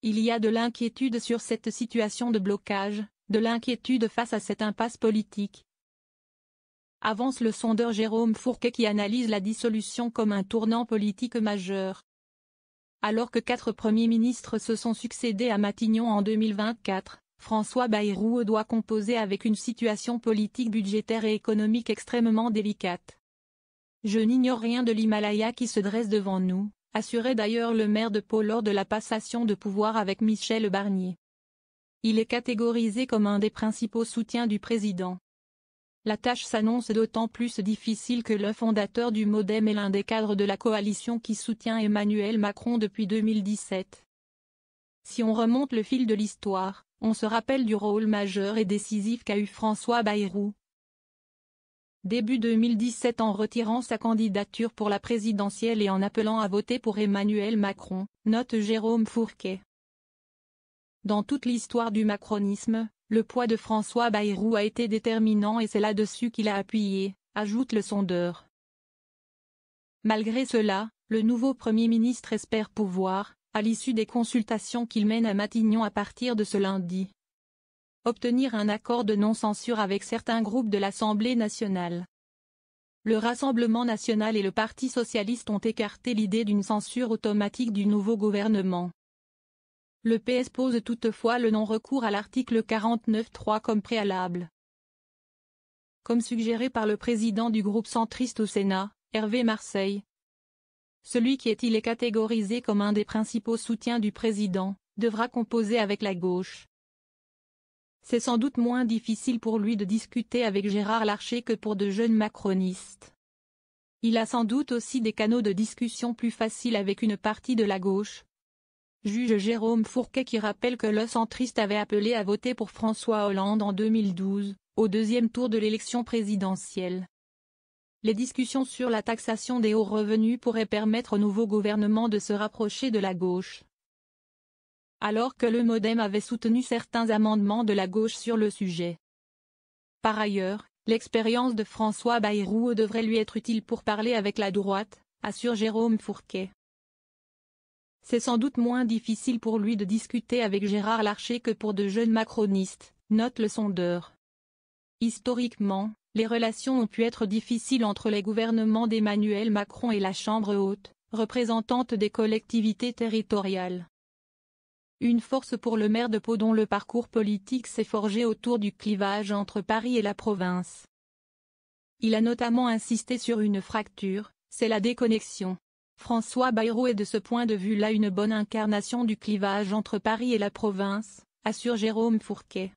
Il y a de l'inquiétude sur cette situation de blocage, de l'inquiétude face à cette impasse politique. Avance le sondeur Jérôme Fourquet qui analyse la dissolution comme un tournant politique majeur. Alors que 4 premiers ministres se sont succédés à Matignon en 2024, François Bayrou doit composer avec une situation politique, budgétaire et économique extrêmement délicate. Je n'ignore rien de l'Himalaya qui se dresse devant nous, assurait d'ailleurs le maire de Pau lors de la passation de pouvoir avec Michel Barnier. Il est catégorisé comme un des principaux soutiens du président. La tâche s'annonce d'autant plus difficile que le fondateur du MoDem est l'un des cadres de la coalition qui soutient Emmanuel Macron depuis 2017. Si on remonte le fil de l'histoire, on se rappelle du rôle majeur et décisif qu'a eu François Bayrou. Début 2017 en retirant sa candidature pour la présidentielle et en appelant à voter pour Emmanuel Macron, note Jérôme Fourquet. Dans toute l'histoire du macronisme, le poids de François Bayrou a été déterminant et c'est là-dessus qu'il a appuyé, ajoute le sondeur. Malgré cela, le nouveau Premier ministre espère pouvoir, à l'issue des consultations qu'il mène à Matignon à partir de ce lundi, obtenir un accord de non-censure avec certains groupes de l'Assemblée nationale. Le Rassemblement national et le Parti socialiste ont écarté l'idée d'une censure automatique du nouveau gouvernement. Le PS pose toutefois le non-recours à l'article 49.3 comme préalable. Comme suggéré par le président du groupe centriste au Sénat, Hervé Marseille, celui qui est catégorisé comme un des principaux soutiens du président, devra composer avec la gauche. C'est sans doute moins difficile pour lui de discuter avec Gérard Larcher que pour de jeunes macronistes. Il a sans doute aussi des canaux de discussion plus faciles avec une partie de la gauche, juge Jérôme Fourquet qui rappelle que le centriste avait appelé à voter pour François Hollande en 2012, au deuxième tour de l'élection présidentielle. Les discussions sur la taxation des hauts revenus pourraient permettre au nouveau gouvernement de se rapprocher de la gauche. Alors que le MoDem avait soutenu certains amendements de la gauche sur le sujet. Par ailleurs, l'expérience de François Bayrou devrait lui être utile pour parler avec la droite, assure Jérôme Fourquet. C'est sans doute moins difficile pour lui de discuter avec Gérard Larcher que pour de jeunes macronistes, note le sondeur. Historiquement, les relations ont pu être difficiles entre les gouvernements d'Emmanuel Macron et la Chambre haute, représentante des collectivités territoriales. Une force pour le maire de Pau dont le parcours politique s'est forgé autour du clivage entre Paris et la province. Il a notamment insisté sur une fracture, c'est la déconnexion. François Bayrou est de ce point de vue-là une bonne incarnation du clivage entre Paris et la province, assure Jérôme Fourquet.